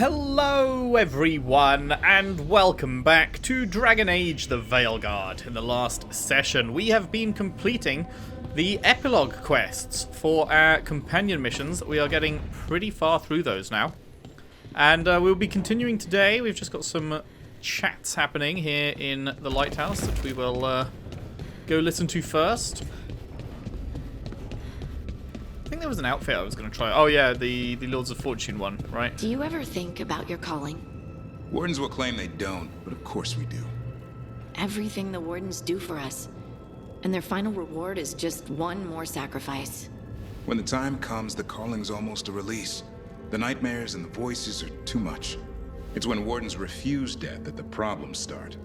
Hello everyone, and welcome back to Dragon Age the Veilguard. In the last session, we have been completing the epilogue quests for our companion missions. We are getting pretty far through those now. And we'll be continuing today. We've just got some chats happening here in the lighthouse that we will go listen to first. I think there was an outfit I was going to try. Oh yeah, the Lords of Fortune one, right? Do you ever think about your calling? Wardens will claim they don't, but of course we do. Everything the Wardens do for us, and their final reward is just one more sacrifice. When the time comes, the calling's almost a release. The nightmares and the voices are too much. It's when Wardens refuse death that the problems start.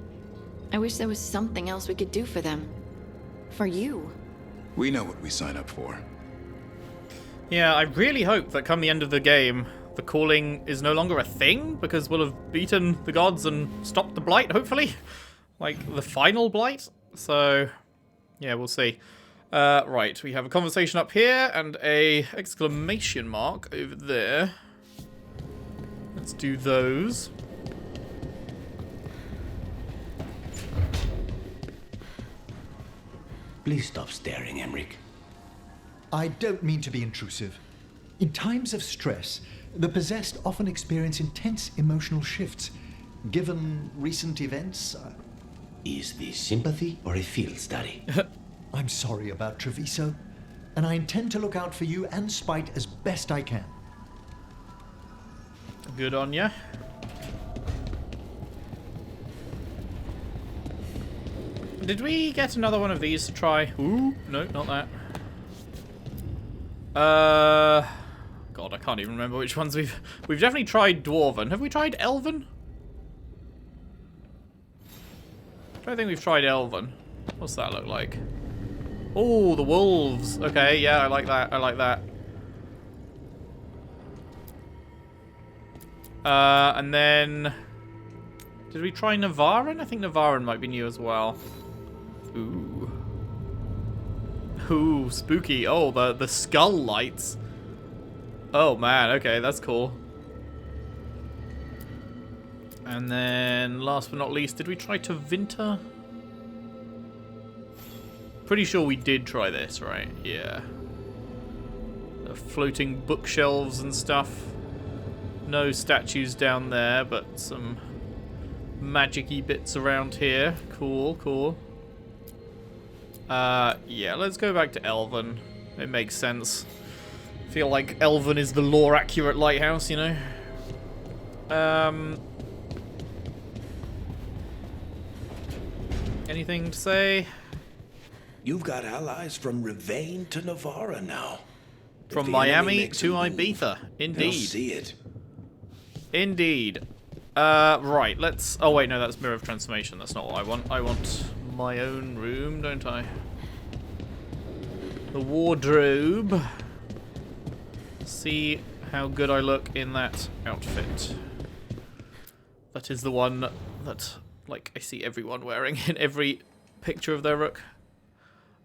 I wish there was something else we could do for them. For you. We know what we sign up for. Yeah, I really hope that come the end of the game, the calling is no longer a thing, because we'll have beaten the gods and stopped the blight, hopefully. Like, the final blight. So, yeah, we'll see. Right, we have a conversation up here, and a exclamation mark over there. Let's do those. Please stop staring, Emric. I don't mean to be intrusive. In times of stress, the possessed often experience intense emotional shifts. Given recent events... Is this sympathy or a field study? I'm sorry about Treviso, and I intend to look out for you and Spite as best I can. Good on ya. Did we get another one of these to try? Ooh, no, not that. God, I can't even remember which ones we've definitely tried Dwarven. Have we tried Elven? I don't think we've tried Elven. What's that look like? Oh, the wolves. Okay, yeah, I like that. I like that. And then... Did we try Navarin? I think Navarin might be new as well. Ooh. Ooh, spooky. Oh, the skull lights. Oh, man. Okay, that's cool. And then, last but not least, did we try Tevinter? Pretty sure we did try this, right? Yeah. The floating bookshelves and stuff. No statues down there, but some magic-y bits around here. Cool, cool. Yeah, let's go back to Elven. It makes sense. I feel like Elven is the lore-accurate lighthouse, you know? Anything to say? You've got allies from Rivain to Navarra now. From Miami to Ibiza. Indeed. They'll see it. Indeed. Right, let's... Oh, wait, no, that's Mirror of Transformation. That's not what I want. I want my own room, don't I? The wardrobe. See how good I look in that outfit. That is the one that, like, I see everyone wearing in every picture of their rook.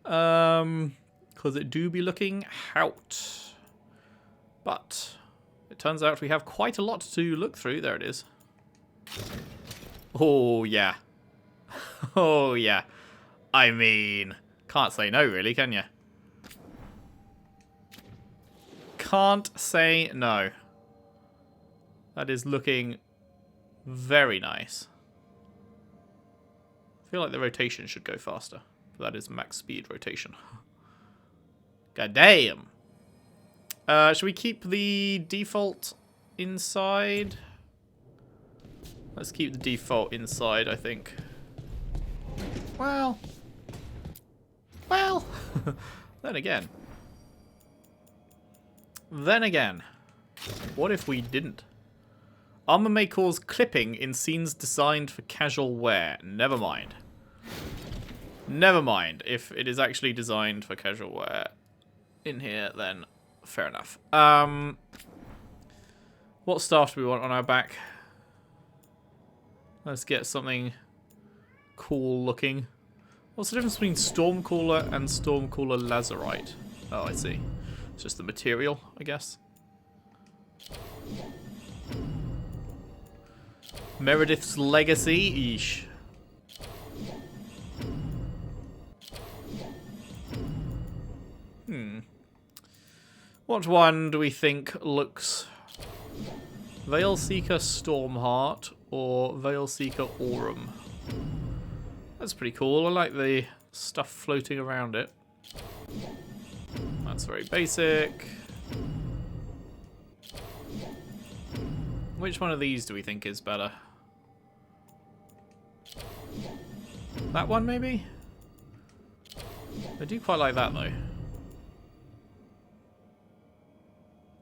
Because it do be looking out. But it turns out we have quite a lot to look through. There it is. Oh, yeah. Oh, yeah. I mean, can't say no, really, can you? Can't say no. That is looking very nice. I feel like the rotation should go faster. But that is max speed rotation. God damn. Should we keep the default inside? Let's keep the default inside, I think. Well. Then again. What if we didn't? Armor may cause clipping in scenes designed for casual wear. Never mind. Never mind. If it is actually designed for casual wear in here, then fair enough. What staff do we want on our back? Let's get something cool looking. What's the difference between Stormcaller and Stormcaller Lazarite? Oh, I see. It's just the material, I guess. Meredith's legacy. Eesh. What one do we think looks... Veilseeker Stormheart or Veilseeker Aurum? That's pretty cool. I like the stuff floating around it. That's very basic. Which one of these do we think is better? That one, maybe? I do quite like that, though.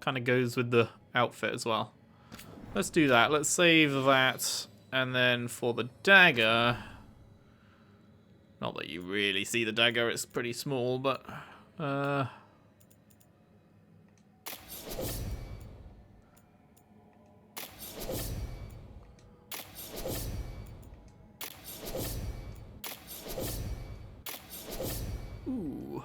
Kind of goes with the outfit as well. Let's do that. Let's save that. And then for the dagger... Not that you really see the dagger, it's pretty small, but... Ooh.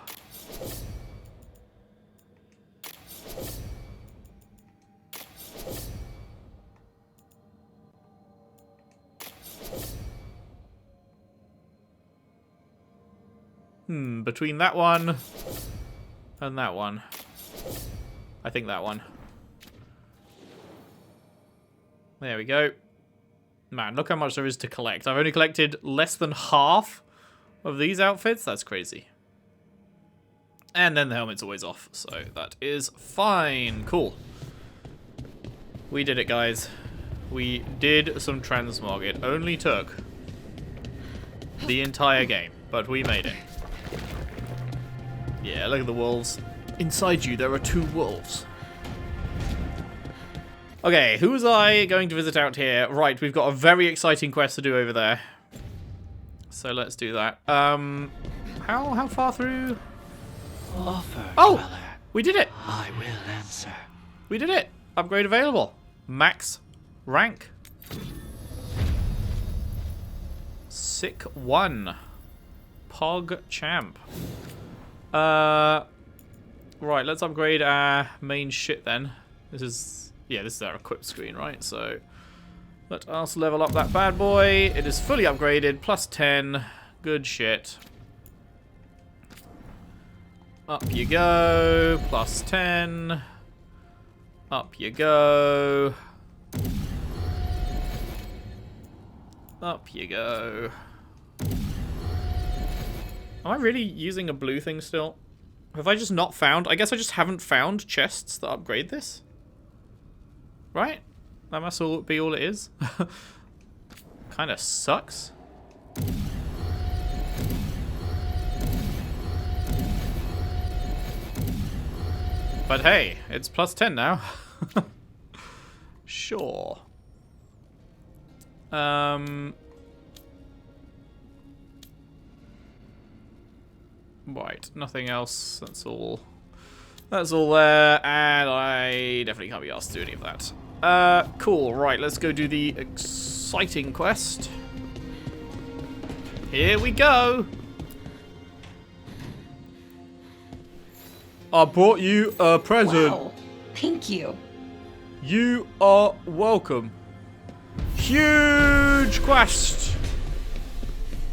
Between that one and that one. I think that one. There we go. Man, look how much there is to collect. I've only collected less than half of these outfits. That's crazy. And then the helmet's always off, so that is fine. Cool. We did it, guys. We did some transmog. It only took the entire game, but we made it. Yeah, look at the wolves. Inside you, there are 2 wolves. Okay, who was I going to visit out here? Right, we've got a very exciting quest to do over there. So let's do that. How far through? Offer, Oh! dweller, We did it! I will answer. We did it! Upgrade available. Max rank. Sick 1. Pog champ. Right, let's upgrade our main shit then. This is our equip screen, right? So let us level up that bad boy. It is fully upgraded, plus 10. Good shit. Up you go, plus 10. Up you go. Up you go. Am I really using a blue thing still? Have I just not found... I guess I just haven't found chests that upgrade this. Right? That must be all it is. Kinda sucks. But hey, it's plus 10 now. Sure. Right, nothing else. That's all there, and I definitely can't be asked to do any of that. Cool. Right, let's go do the exciting quest. Here we go. I brought you a present. Wow, thank you. You are welcome. Huge quest.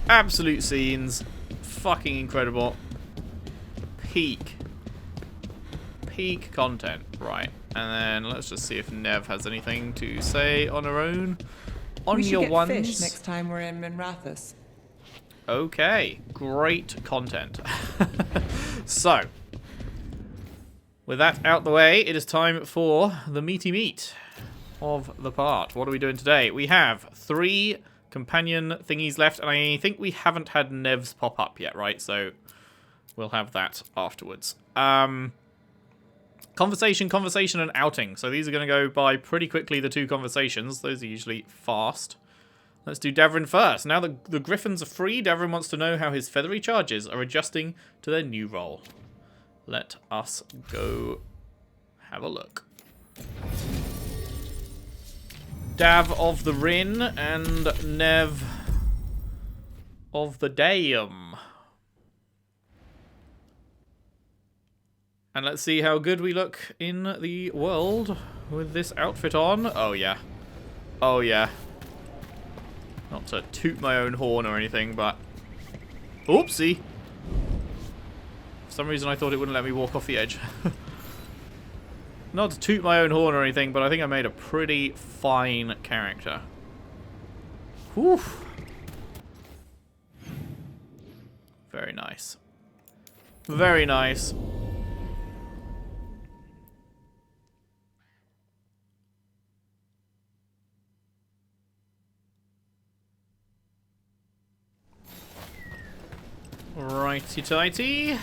Absolute scenes. Fucking incredible. Peak content. Right. And then let's just see if Nev has anything to say on her own. On we should your get ones. fish next time we're in Minrathous. Okay. Great content. So, with that out the way, it is time for the meaty meat of the part. What are we doing today? We have 3 companion thingies left, and I think we haven't had Nev's pop up yet, right? So we'll have that afterwards. Conversation, and outing. So these are going to go by pretty quickly, the 2 conversations. Those are usually fast. Let's do Devrin first. Now that the Griffins are free, Devrin wants to know how his feathery charges are adjusting to their new role. Let us go have a look. Dav of the Rin and Nev of the Dayum. And let's see how good we look in the world with this outfit on. Oh yeah. Oh yeah. Not to toot my own horn or anything, but... Oopsie! For some reason I thought it wouldn't let me walk off the edge. Not to toot my own horn or anything, but I think I made a pretty fine character. Whew. Very nice. Very nice. Righty-tighty.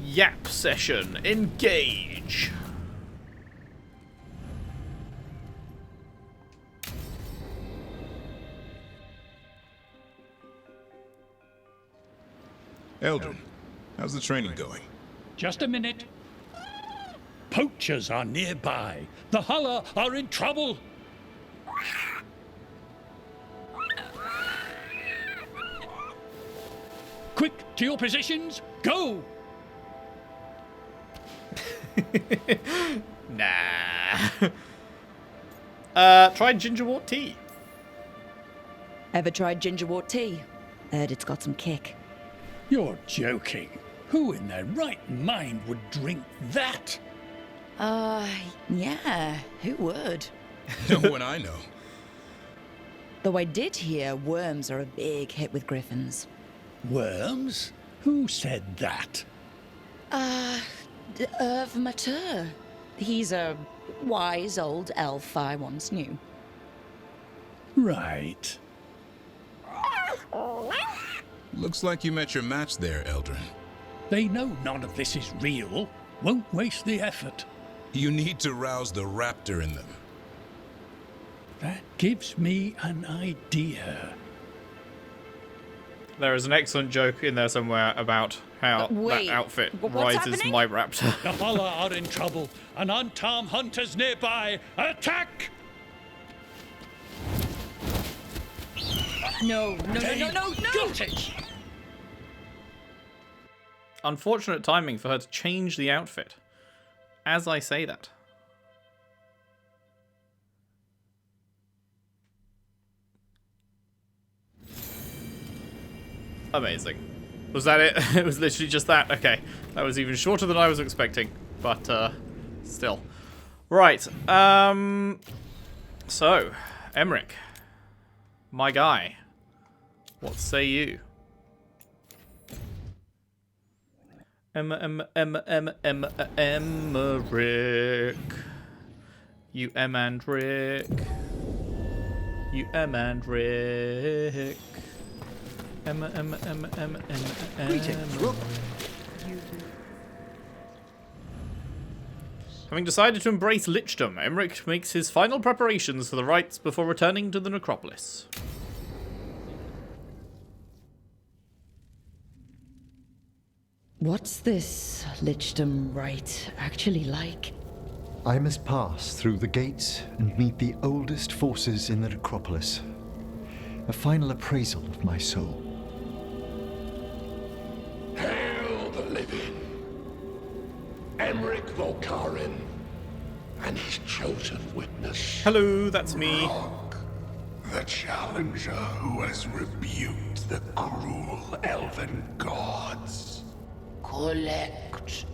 Yap session. Engage. Eldrin, how's the training going? Just a minute. Poachers are nearby. The Hulla are in trouble. Quick, to your positions. Go! Nah. Try gingerwort tea. Ever tried gingerwort tea? Heard it's got some kick. You're joking. Who in their right mind would drink that? Yeah, who would? No one I know. Though I did hear worms are a big hit with griffins. Worms? Who said that? Irv Matur. He's a wise old elf I once knew. Right. Looks like you met your match there, Eldrin. They know none of this is real. Won't waste the effort. You need to rouse the raptor in them. That gives me an idea. There is an excellent joke in there somewhere about how wait, that outfit what's rises happening? my raptor. The Hulla are in trouble, and unarmed hunters nearby. Attack! No. Got it! Unfortunate timing for her to change the outfit. As I say that. Amazing. Was that it? It was literally just that? Okay. That was even shorter than I was expecting. But, still. Right. So, Emmerich. My guy. What say you? Emmerich. You Emandrick. You Emandrick. Greetings, Rook. Having decided to embrace lichdom, Emmerich makes his final preparations for the rites before returning to the necropolis. What's this lichdom rite actually like? I must pass through the gates and meet the oldest forces in the necropolis. A final appraisal of my soul. Hail the living. Emmerich Volkarin and his chosen witness. Hello, that's me. Rock, the challenger who has rebuked the cruel elven gods. Collect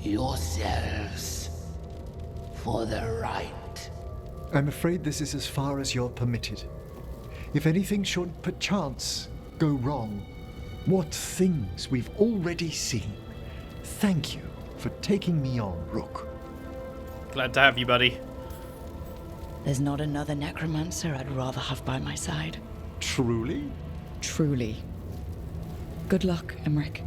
yourselves for the right. I'm afraid this is as far as you're permitted. If anything should perchance go wrong, what things we've already seen. Thank you for taking me on, Rook. Glad to have you, buddy. There's not another necromancer I'd rather have by my side. Truly? Truly. Good luck, Emmerich.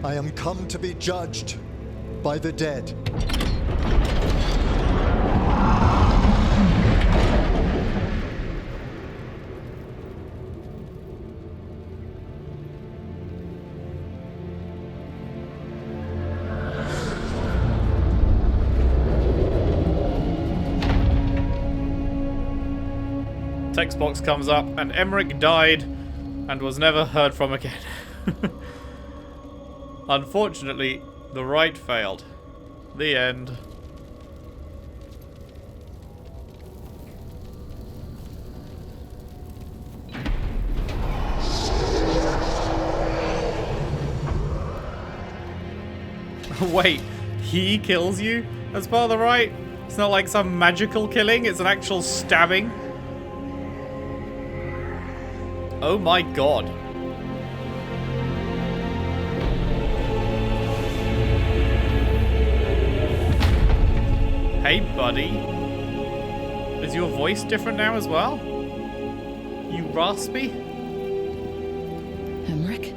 I am come to be judged by the dead. text box comes up, and Emmerich died and was never heard from again. Unfortunately, the rite failed. The end. Wait, he kills you as part of the rite? It's not like some magical killing, it's an actual stabbing. Oh my god. Hey, buddy. Is your voice different now as well? You raspy? Emmerich?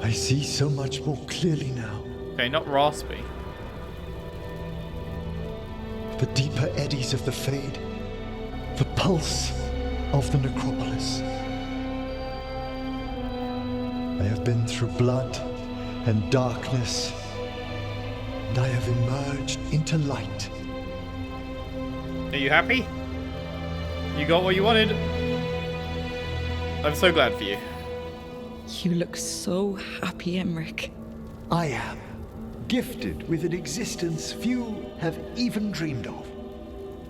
I see so much more clearly now. Okay, not raspy. The deeper eddies of the Fade. The pulse of the necropolis. I have been through blood and darkness, and I have emerged into light. Are you happy? You got what you wanted. I'm so glad for you. You look so happy, Emmerich. I am gifted with an existence few have even dreamed of.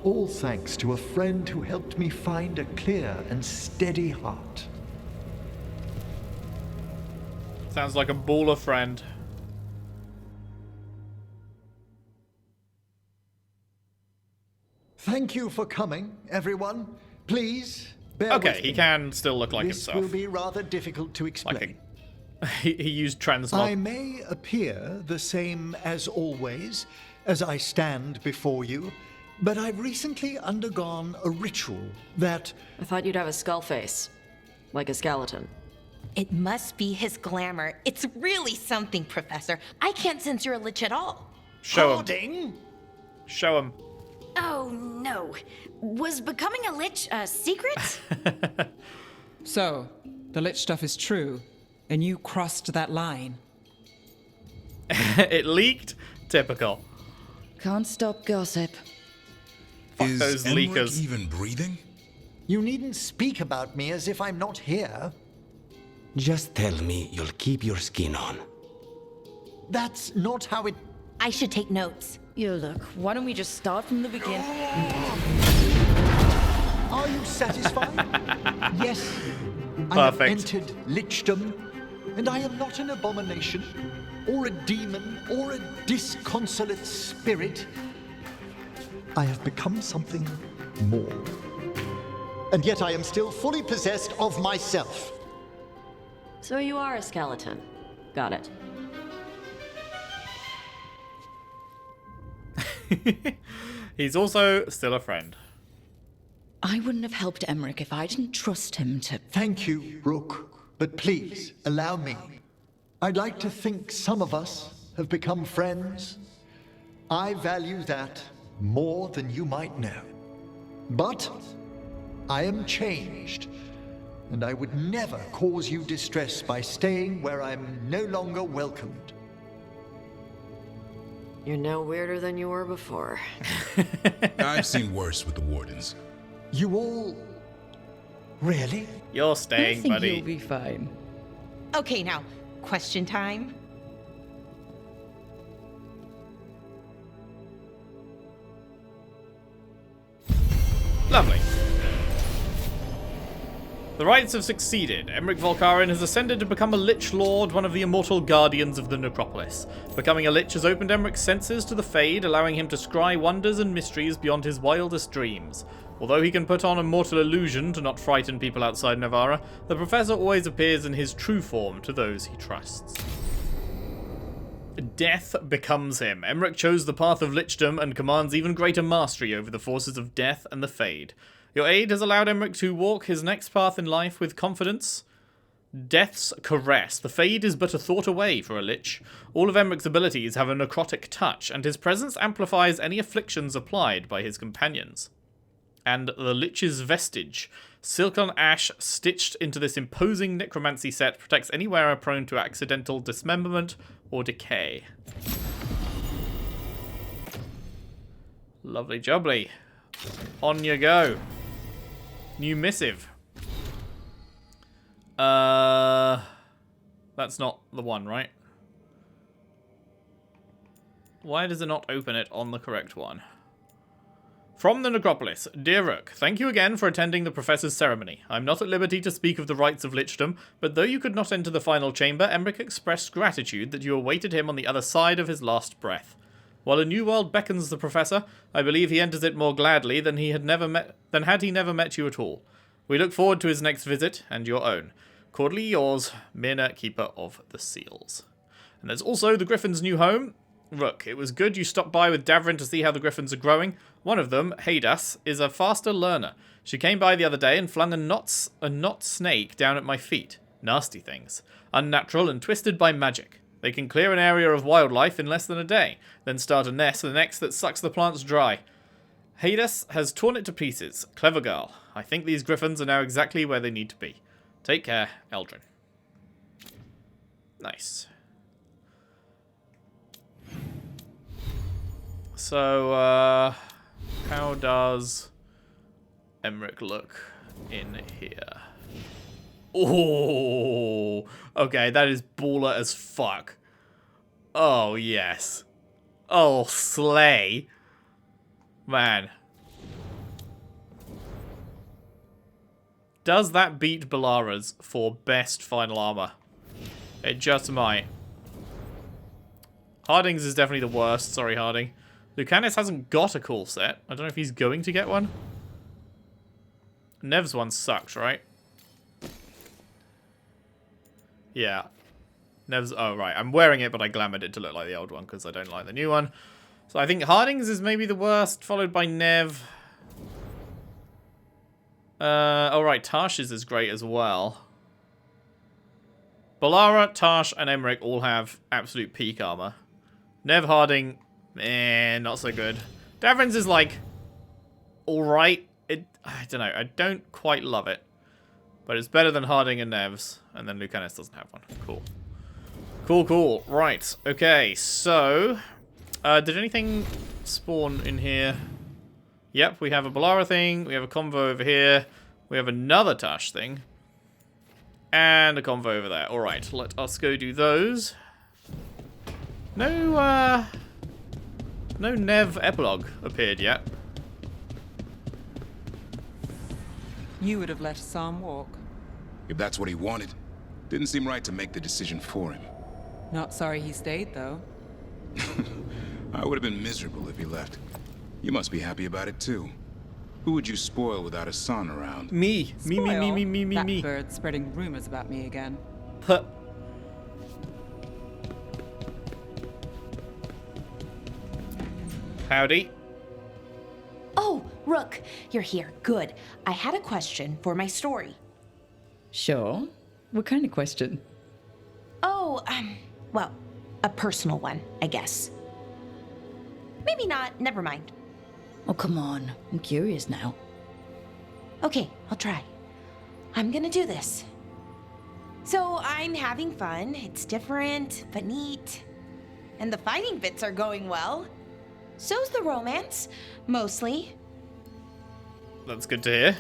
All thanks to a friend who helped me find a clear and steady heart. Sounds like a baller friend. Thank you for coming, everyone. Please, bear with Okay, he me. can still look like This himself. will be rather difficult to explain. Like he used I transmog. may appear the same as always, as I stand before you, but I've recently undergone a ritual that... I thought you'd have a skull face. Like a skeleton. It must be his glamour. It's really something, Professor. I can't sense you're a lich at all. Show him. Holding? Show him. Oh, no. Was becoming a lich a secret? So, the lich stuff is true, and you crossed that line. It leaked? Typical. Can't stop gossip. Fuck Is those Emmerich leakers. even breathing? You needn't speak about me as if I'm not here. Just tell me you'll keep your skin on. That's not how it... I should take notes. You look, why don't we just start from the beginning? Are you satisfied? Yes. I have Perfect. entered lichdom, and I am not an abomination, or a demon, or a disconsolate spirit. I have become something more. And yet I am still fully possessed of myself. So you are a skeleton. Got it. He's also still a friend. I wouldn't have helped Emmerich if I didn't trust him to... Thank you, Rook, but please allow me. I'd like to think some of us have become friends. I value that more than you might know. But I am changed, and I would never cause you distress by staying where I'm no longer welcomed. You're no weirder than you were before. I've seen worse with the Wardens. You all... Really? You're I staying, think buddy. you'll be fine. Okay, now, question time. Lovely. The rites have succeeded. Emmerich Volkaren has ascended to become a Lich Lord, one of the immortal guardians of the necropolis. Becoming a Lich has opened Emmerich's senses to the Fade, allowing him to scry wonders and mysteries beyond his wildest dreams. Although he can put on a mortal illusion to not frighten people outside Navarra, the Professor always appears in his true form to those he trusts. Death becomes him. Emmerich chose the path of lichdom and commands even greater mastery over the forces of death and the Fade. Your aid has allowed Emmerich to walk his next path in life with confidence. Death's caress. The Fade is but a thought away for a Lich. All of Emmerich's abilities have a necrotic touch, and his presence amplifies any afflictions applied by his companions. And the Lich's vestige. Silk on ash stitched into this imposing necromancy set protects any wearer prone to accidental dismemberment or decay. Lovely jubbly. On you go. New missive. That's not the one, right? Why does it not open it on the correct one? From the Necropolis. Dear Rook, thank you again for attending the Professor's ceremony. I'm not at liberty to speak of the rites of lichdom, but though you could not enter the final chamber, Emmerich expressed gratitude that you awaited him on the other side of his last breath. While a new world beckons the Professor, I believe he enters it more gladly than had he never met you at all. We look forward to his next visit, and your own. Cordially yours, Mirna, Keeper of the Seals. And there's also the Griffin's new home. Rook, it was good you stopped by with Davrin to see how the Griffins are growing. One of them, Thedas, is a faster learner. She came by the other day and flung a knot snake down at my feet. Nasty things. Unnatural and twisted by magic. They can clear an area of wildlife in less than a day, then start a nest the next that sucks the plants dry. Thedas has torn it to pieces. Clever girl. I think these Griffins are now exactly where they need to be. Take care, Eldrin. Nice. So, how does Emmerich look in here? Oh, okay, that is baller as fuck. Oh, yes. Oh, slay. Man. Does that beat Balara's for best final armor? It just might. Harding's is definitely the worst. Sorry, Harding. Lucanus hasn't got a cool set. I don't know if he's going to get one. Nev's one sucks, right? Yeah. Nev's... Oh, right. I'm wearing it, but I glamoured it to look like the old one because I don't like the new one. So I think Harding's is maybe the worst, followed by Nev. Oh, right. Tarsh's is great as well. Balara, Tarsh, and Emmerich all have absolute peak armor. Nev, Harding... not so good. Davrin's is like... alright. I don't know. I don't quite love it. But it's better than Harding and Nev's. And then Lucanus doesn't have one. Cool. Cool, cool. Right. Okay, so... did anything spawn in here? Yep, we have a Balara thing. We have a convo over here. We have another Tash thing. And a convo over there. Alright, let us go do those. No Nev epilogue appeared yet. You would have let Sam walk. If that's what he wanted. Didn't seem right to make the decision for him. Not sorry he stayed, though. I would have been miserable if he left. You must be happy about it, too. Who would you spoil without a son around? Me. Spoil? Me. That bird's spreading rumors about me again. Huh. Howdy. Oh, Rook, you're here. Good. I had a question for my story. Sure. What kind of question? Oh, well, a personal one, I guess. Maybe not. Never mind. Oh, come on. I'm curious now. Okay, I'll try. I'm gonna do this. So I'm having fun. It's different, but neat. And the fighting bits are going well. So's the romance, mostly. That's good to hear.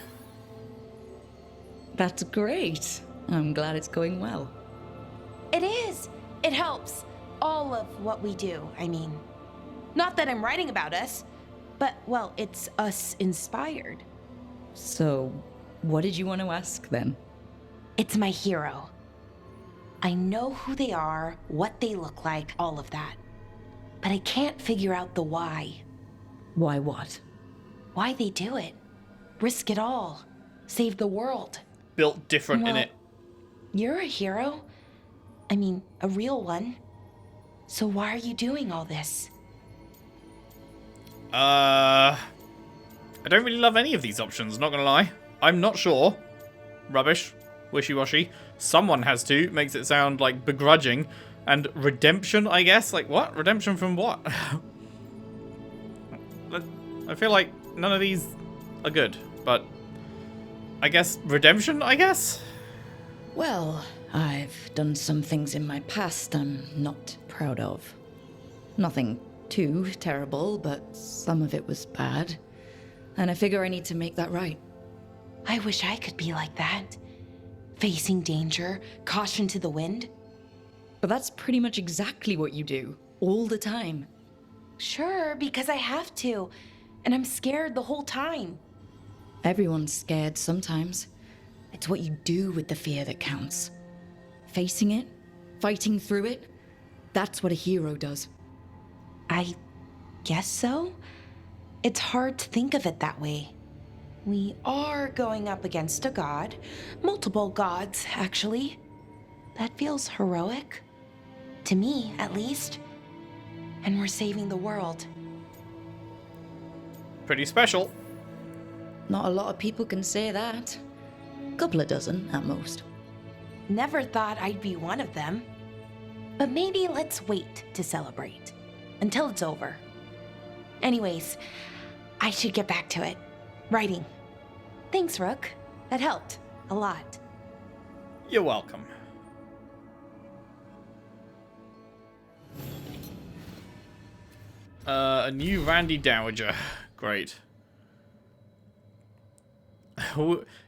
That's great. I'm glad it's going well. It is. It helps. All of what we do, I mean. Not that I'm writing about us, but, well, it's us inspired. So, what did you want to ask then? It's my hero. I know who they are, what they look like, all of that. But I can't figure out the why. Why what? Why they do it. Risk it all. Save the world. Built different, Well, innit? You're a hero. I mean, a real one. So why are you doing all this? I don't really love any of these options, not gonna lie. I'm not sure. Rubbish. Wishy-washy. Someone has to. Makes it sound like begrudging. And redemption, I guess? Like, what? Redemption from what? I feel like none of these are good, but... I guess redemption, I guess? Well, I've done some things in my past I'm not proud of. Nothing too terrible, but some of it was bad. And I figure I need to make that right. I wish I could be like that. Facing danger, caution to the wind. But that's pretty much exactly what you do, all the time. Sure, because I have to. And I'm scared the whole time. Everyone's scared sometimes. It's what you do with the fear that counts. Facing it, fighting through it, that's what a hero does. I guess so. It's hard to think of it that way. We are going up against a god. Multiple gods, actually. That feels heroic. To me, at least. And we're saving the world. Pretty special. Not a lot of people can say that. Couple of dozen, at most. Never thought I'd be one of them. But maybe let's wait to celebrate. Until it's over. Anyways, I should get back to it. Writing. Thanks, Rook. That helped. A lot. You're welcome. A new Randy Dowager. Great.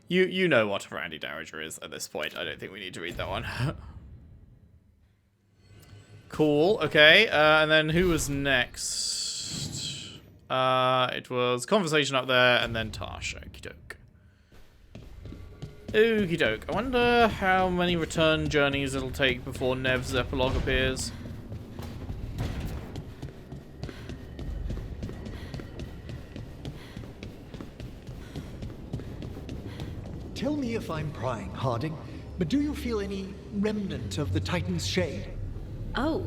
You know what a Randy Dowager is at this point. I don't think we need to read that one. Cool. Okay. And then who was next? It was Conversation up there, and then Tash. Okie doke. Okie doke. I wonder how many return journeys it'll take before Nev's epilogue appears. Tell me if I'm prying, Harding, but do you feel any remnant of the Titan's shade? Oh,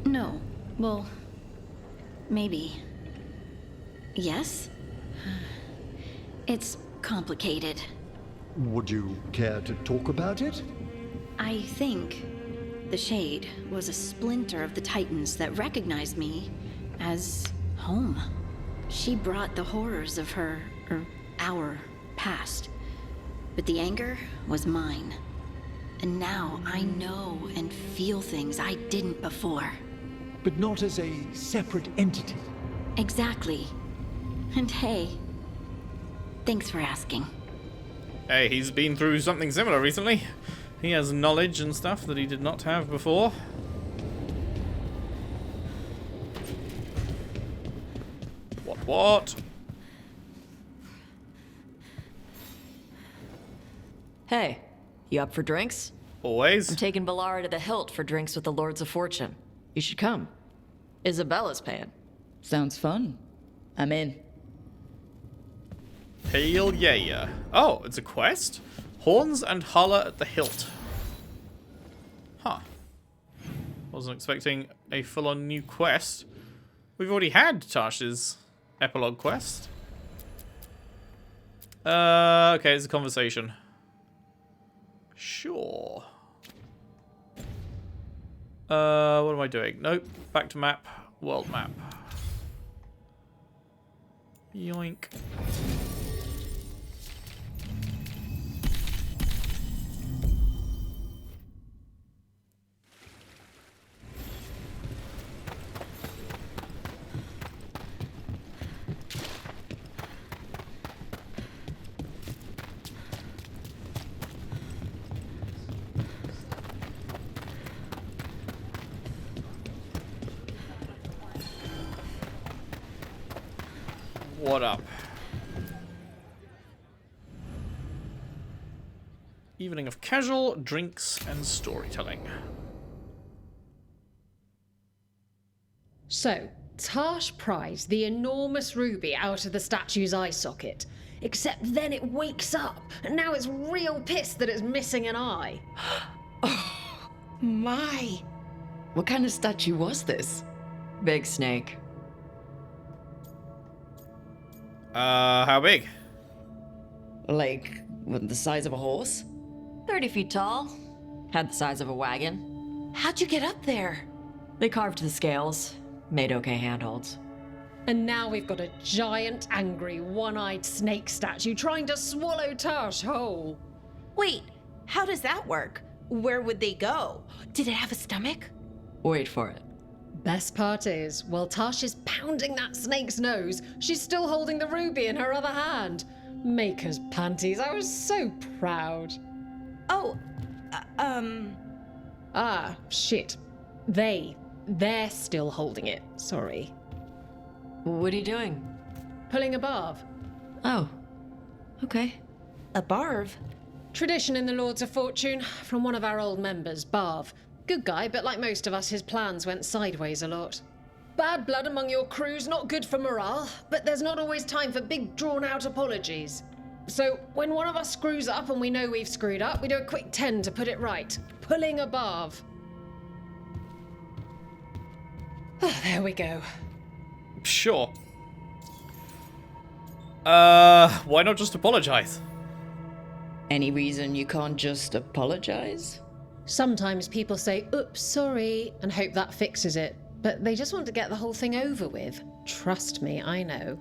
no. Well, maybe. Yes? It's complicated. Would you care to talk about it? I think the Shade was a splinter of the Titans that recognized me as home. She brought the horrors of our past. But the anger was mine. And now I know and feel things I didn't before. But not as a separate entity. Exactly. And hey, thanks for asking. Hey, he's been through something similar recently. He has knowledge and stuff that he did not have before. What? Hey, you up for drinks? Always. I'm taking Bellara to the Hilt for drinks with the Lords of Fortune. You should come. Isabella's paying. Sounds fun. I'm in. Hail yeah. Oh, it's a quest? Horns and Holler at the Hilt. Huh. Wasn't expecting a full-on new quest. We've already had Tash's epilogue quest. Okay, it's a conversation. Sure. What am I doing? Nope. Back to map. World map. Yoink. What up? Evening of casual drinks and storytelling. So, Tash pries the enormous ruby out of the statue's eye socket. Except then it wakes up, and now it's real pissed that it's missing an eye. Oh, my. What kind of statue was this? Big snake. How big? Like, the size of a horse? 30 feet tall. Had the size of a wagon. How'd you get up there? They carved the scales. Made okay handholds. And now we've got a giant, angry, one-eyed snake statue trying to swallow Tash whole. Wait, how does that work? Where would they go? Did it have a stomach? Wait for it. Best part is, while Tash is pounding that snake's nose, she's still holding the ruby in her other hand. Maker's panties, I was so proud. Oh, Ah, shit. They're still holding it, sorry. What are you doing? Pulling a barb. Oh, okay. A barb? Tradition in the Lords of Fortune, from one of our old members, Barv. Good guy, but like most of us, his plans went sideways a lot. Bad blood among your crew's not good for morale, but there's not always time for big drawn-out apologies. So, when one of us screws up and we know we've screwed up, we do a quick 10 to put it right. Pulling a Barv. There we go. Sure. Why not just apologize? Any reason you can't just apologize? Sometimes people say, oops, sorry, and hope that fixes it. But they just want to get the whole thing over with. Trust me, I know.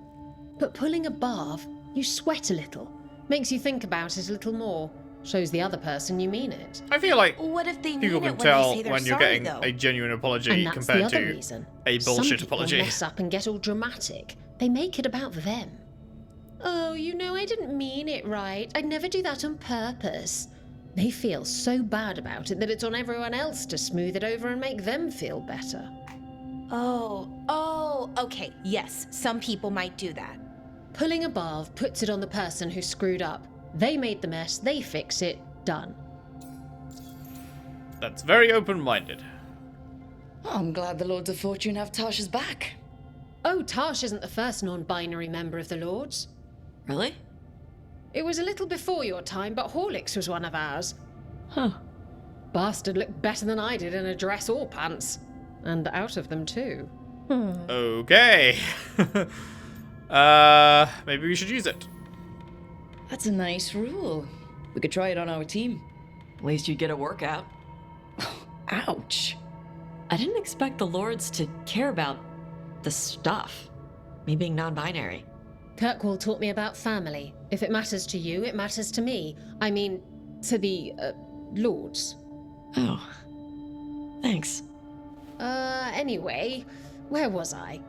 But pulling a barb, you sweat a little. Makes you think about it a little more. Shows the other person you mean it. I feel like what if they people mean can it tell when they say they're when you're sorry, getting though? a genuine apology And that's compared the other to reason. a Some bullshit people apology. mess up and get all dramatic. They make it about them. Oh, you know, I didn't mean it right. I'd never do that on purpose. They feel so bad about it that it's on everyone else to smooth it over and make them feel better. Oh, okay. Yes, some people might do that. Pulling a barb puts it on the person who screwed up. They made the mess, they fix it, done. That's very open-minded. I'm glad the Lords of Fortune have Tasha's back. Oh, Tash isn't the first non-binary member of the Lords. Really? It was a little before your time, but Horlicks was one of ours. Huh. Bastard looked better than I did in a dress or pants. And out of them, too. Okay. Maybe we should use it. That's a nice rule. We could try it on our team. At least you'd get a workout. Ouch. I didn't expect the Lords to care about the stuff. Me being non-binary. Kirkwall taught me about family. If it matters to you, it matters to me. I mean, to the, Lords. Oh. Thanks. Anyway, where was I?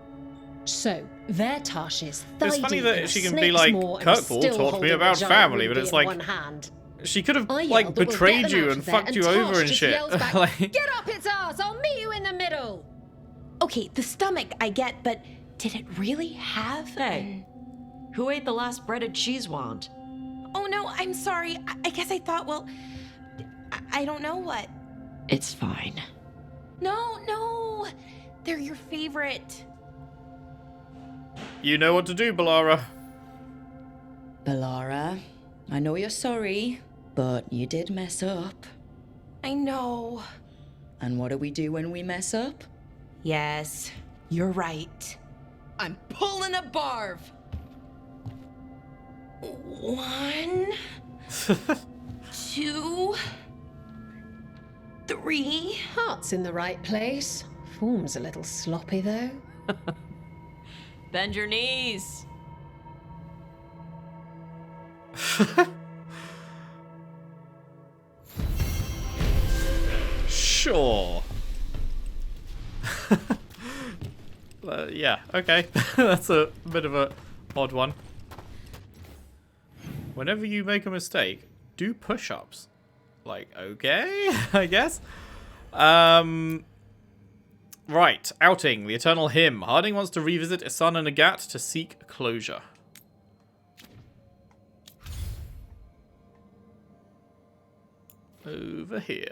So, they're Tasha's It's funny that she can be like, Kirkwall taught me about family, but it's like, she could have, like, betrayed you and fucked you over and shit. Like, get up its ass! I'll meet you in the middle! Okay, the stomach I get, but did it really have Hey, who ate the last breaded cheese wand? Oh no, I'm sorry. I guess I thought, well, I don't know what. It's fine. No. They're your favorite. You know what to do, Balara. Balara, I know you're sorry, but you did mess up. I know. And what do we do when we mess up? Yes, you're right. I'm pulling a barb. 1, 2, 3. Heart's in the right place. Form's a little sloppy, though. Bend your knees. Sure. Yeah, okay. That's a bit of a odd one. Whenever you make a mistake, do push-ups. Like, okay, I guess. Right, outing, the Eternal Hymn. Harding wants to revisit Isan and Agat to seek closure. Over here.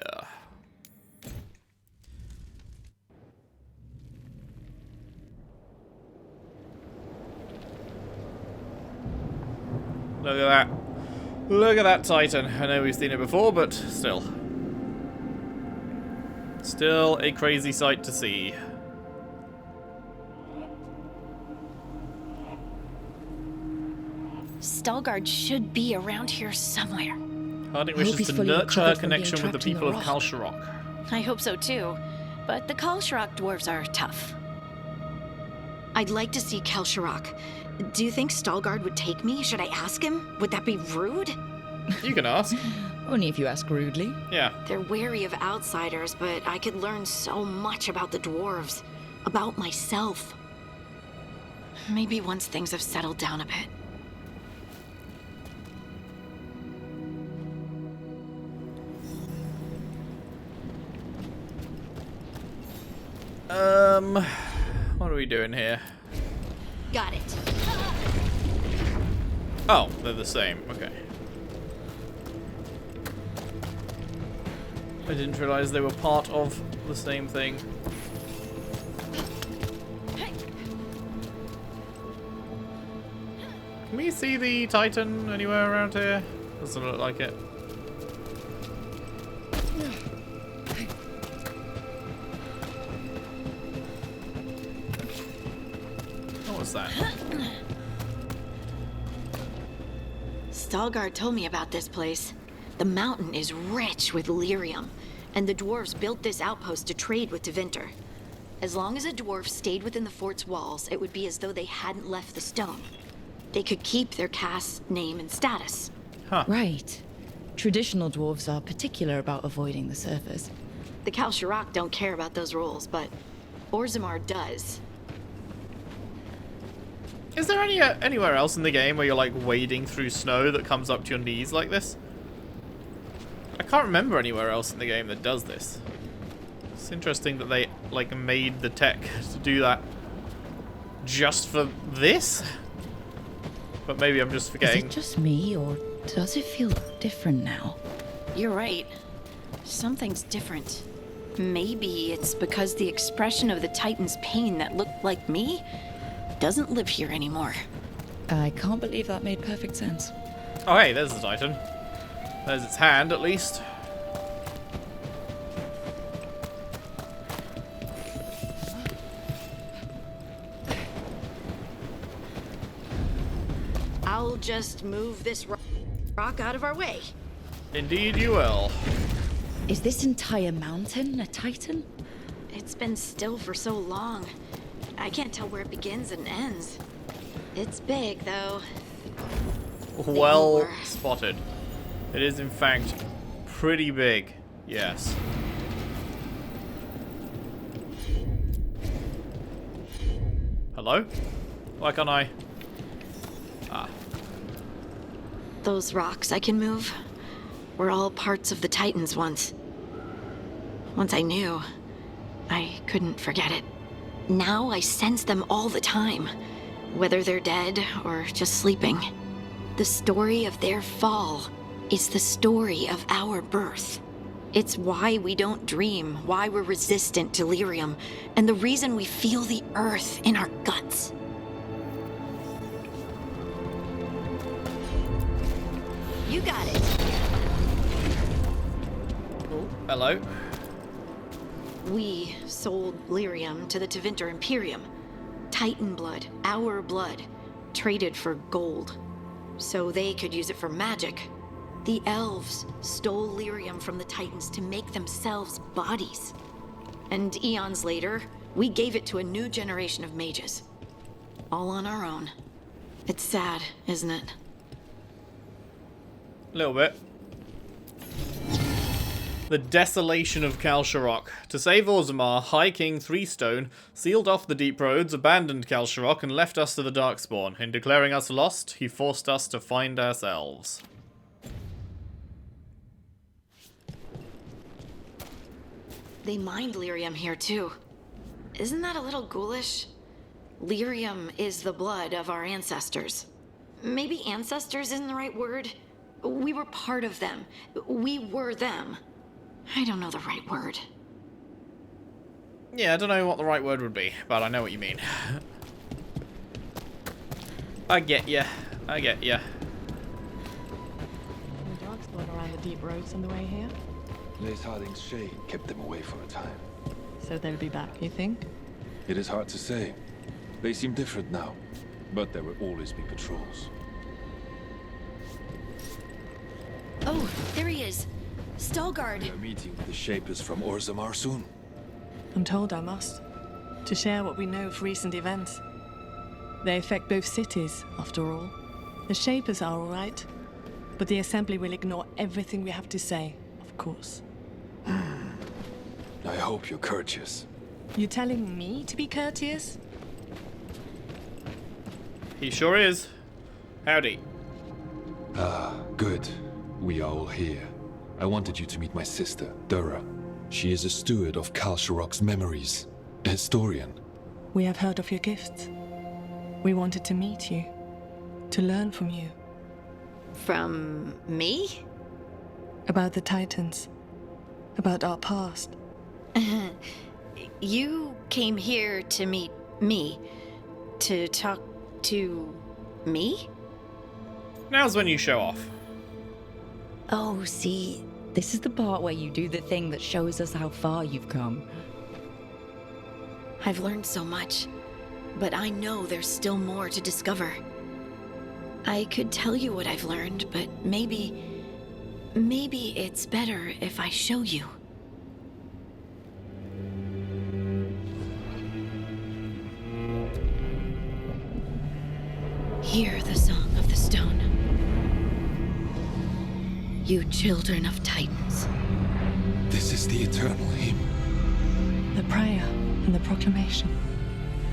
Look at that. Look at that Titan. I know we've seen it before, but still. Still a crazy sight to see. Stalgard should be around here somewhere. Harding wishes to nurture her connection with the people of Kalsharok. I hope so too, but the Kalsharok dwarves are tough. I'd like to see Kalsharok. Do you think Stalgard would take me? Should I ask him? Would that be rude? You can ask. Only if you ask rudely. Yeah. They're wary of outsiders, but I could learn so much about the dwarves. about myself. Maybe once things have settled down a bit. What are we doing here? Got it. Oh, they're the same. Okay. I didn't realize they were part of the same thing. Can we see the Titan anywhere around here? Doesn't look like it. What was that? Stalgard told me about this place. The mountain is rich with lyrium, and the dwarves built this outpost to trade with Tevinter. As long as a dwarf stayed within the fort's walls, it would be as though they hadn't left the stone. They could keep their caste name and status. Huh. Right. Traditional dwarves are particular about avoiding the surface. The Kalsharok don't care about those rules, but Orzammar does. Is there anywhere else in the game where you're like wading through snow that comes up to your knees like this? I can't remember anywhere else in the game that does this. It's interesting that they like made the tech to do that just for this. But maybe I'm just forgetting. Is it just me, or does it feel different now? You're right. Something's different. Maybe it's because the expression of the Titan's pain that looked like me doesn't live here anymore. I can't believe that made perfect sense. Oh hey, there's the Titan. There's its hand, at least. I'll just move this rock out of our way. Indeed you will. Is this entire mountain a Titan? It's been still for so long. I can't tell where it begins and ends. It's big, though. Well spotted. It is, in fact, pretty big. Yes. Hello? Why can't I? Ah. Those rocks I can move were all parts of the Titans once. Once I knew, I couldn't forget it. Now I sense them all the time, whether they're dead or just sleeping. The story of their fall is the story of our birth. It's why we don't dream, why we're resistant to lyrium, and the reason we feel the earth in our guts. You got it. Oh, hello. We sold lyrium to the Tevinter Imperium. Titan blood, our blood, traded for gold. So they could use it for magic. The elves stole lyrium from the Titans to make themselves bodies. And eons later, we gave it to a new generation of mages. All on our own. It's sad, isn't it? A little bit. The desolation of Kalsharok. To save Orzammar, High King Threestone sealed off the deep roads, abandoned Kalsharok, and left us to the Darkspawn. In declaring us lost, he forced us to find ourselves. They mined lyrium here too. Isn't that a little ghoulish? Lyrium is the blood of our ancestors. Maybe ancestors isn't the right word. We were part of them. We were them. I don't know the right word. Yeah, I don't know what the right word would be, but I know what you mean. I get ya. I get ya. The dogs blood around the deep roads on the way here. Lace Harding's shade kept them away for a time. So they'll be back, you think? It is hard to say. They seem different now, but there will always be patrols. Oh, there he is. Stalgard. We are meeting with the Shapers from Orzammar soon. I'm told I must. To share what we know of recent events. They affect both cities, after all. The Shapers are all right, but the Assembly will ignore everything we have to say, of course. I hope you're courteous. You telling me to be courteous? He sure is. Howdy. Ah, good. We are all here. I wanted you to meet my sister, Dura. She is a steward of Kal Sharok's memories. A historian. We have heard of your gifts. We wanted to meet you. To learn from you. From me? About the Titans. About our past. You came here to meet me. To talk to me? Now's when you show off. Oh, see, this is the part where you do the thing that shows us how far you've come. I've learned so much, but I know there's still more to discover. I could tell you what I've learned, but maybe it's better if I show you. Hear the song of the stone. You children of Titans. This is the eternal hymn. The prayer and the proclamation.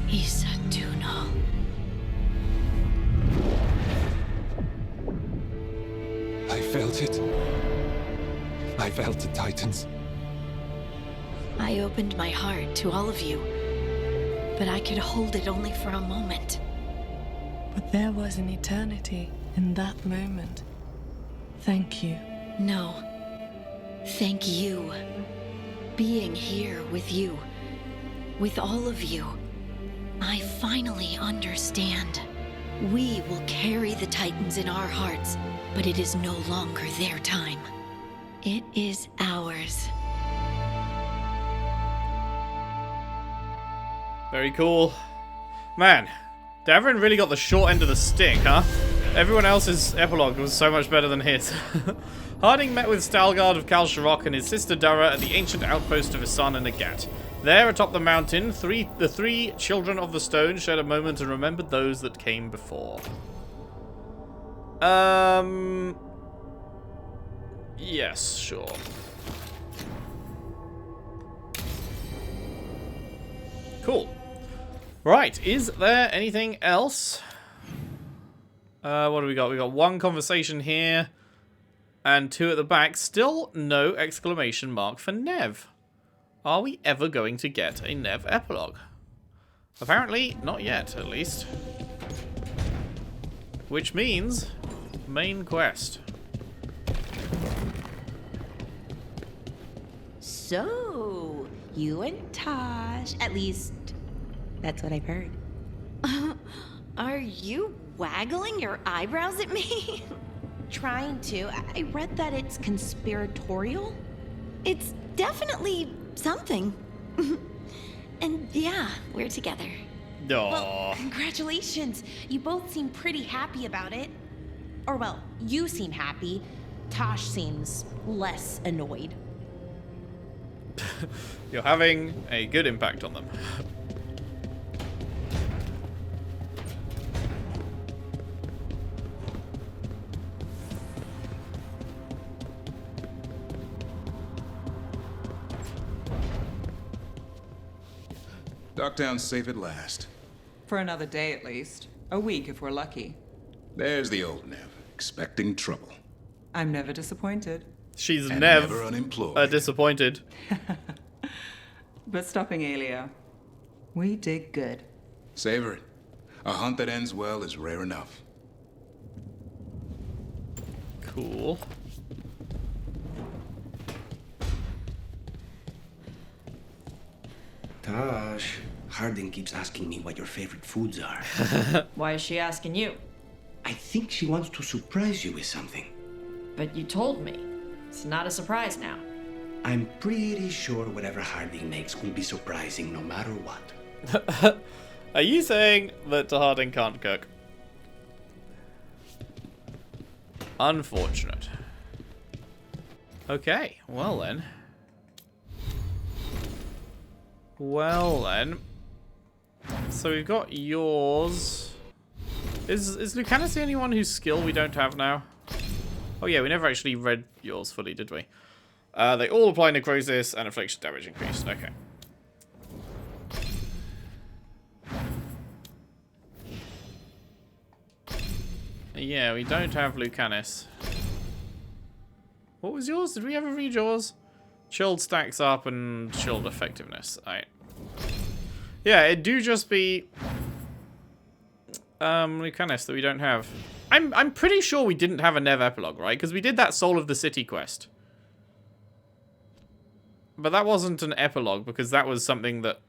Isa Tunal. I felt it. I felt the Titans. I opened my heart to all of you, but I could hold it only for a moment. But there was an eternity in that moment. Thank you. No. Thank you. Being here with you. With all of you. I finally understand. We will carry the Titans in our hearts, but it is no longer their time. It is ours. Very cool. Man, Davrin really got the short end of the stick, huh? Everyone else's epilogue was so much better than his. Harding met with Stalgard of Kal Sharok and his sister Dura at the ancient outpost of Isan and Nagat. There, atop the mountain, the three children of the stone shared a moment and remembered those that came before. Yes, sure. Cool. Right, is there anything else? What do we got? We got one conversation here and two at the back. Still no exclamation mark for Nev. Are we ever going to get a Nev epilogue? Apparently not yet, at least. Which means main quest. So, you and Tosh, at least that's what I've heard. Are you waggling your eyebrows at me? Trying to. I read that it's conspiratorial. It's definitely something. And yeah, we're together. Well, congratulations. You both seem pretty happy about it. Or well, you seem happy. Tosh seems less annoyed. You're having a good impact on them. Docktown's safe at last. For another day at least. A week if we're lucky. There's the old Nev, expecting trouble. I'm never disappointed. She's and never never unemployed. Disappointed. But stopping Aelia, we did good. Savor it. A hunt that ends well is rare enough. Cool. Tosh, Harding keeps asking me what your favorite foods are. Why is she asking you? I think she wants to surprise you with something. But you told me. It's not a surprise now. I'm pretty sure whatever Harding makes will be surprising no matter what. Are you saying that Harding can't cook? Unfortunate. Okay, well then. So we've got yours. Is Lucanus the only one whose skill we don't have now? Oh yeah, we never actually read yours fully, did we? They all apply necrosis and affliction damage increase. Okay. Yeah, we don't have Lucanus. What was yours? Did we ever read yours? Chilled stacks up and chilled effectiveness. Alright. Yeah, it do just be Lucanus that we don't have. I'm pretty sure we didn't have a Nev epilogue, right? Because we did that Soul of the City quest. But that wasn't an epilogue because that was something that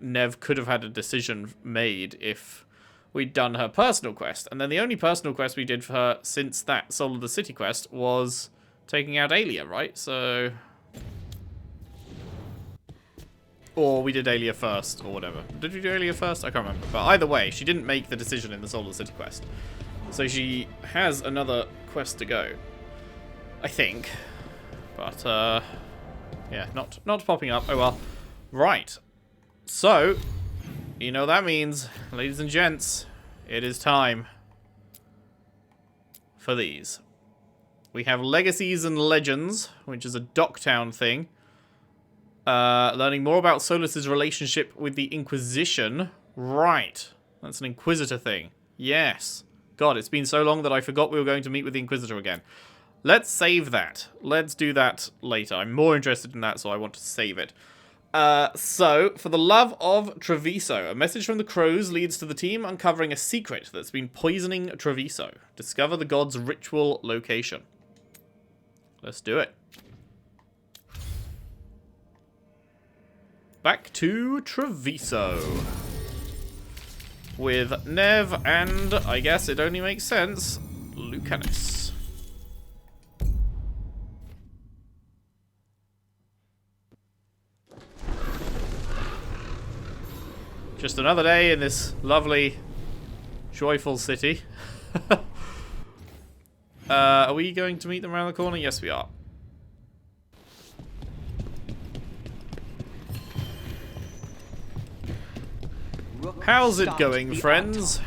Nev could have had a decision made if we'd done her personal quest. And then the only personal quest we did for her since that Soul of the City quest was taking out Aelia, right? So... Or we did Aelia first, or whatever. Did we do Aelia first? I can't remember. But either way, she didn't make the decision in the Soul of the City quest. So she has another quest to go. I think. But, yeah, not popping up. Oh well. Right. So, you know what that means, ladies and gents. It is time for these. We have Legacies and Legends, which is a Docktown thing. Learning more about Solus's relationship with the Inquisition. Right. That's an Inquisitor thing. Yes. God, it's been so long that I forgot we were going to meet with the Inquisitor again. Let's save that. Let's do that later. I'm more interested in that, so I want to save it. So, for the love of Treviso, a message from the Crows leads to the team uncovering a secret that's been poisoning Treviso. Discover the god's ritual location. Let's do it. Back to Treviso. With Nev and, I guess it only makes sense, Lucanus. Just another day in this lovely, joyful city. Are we going to meet them around the corner? Yes, we are. How's it going, friends?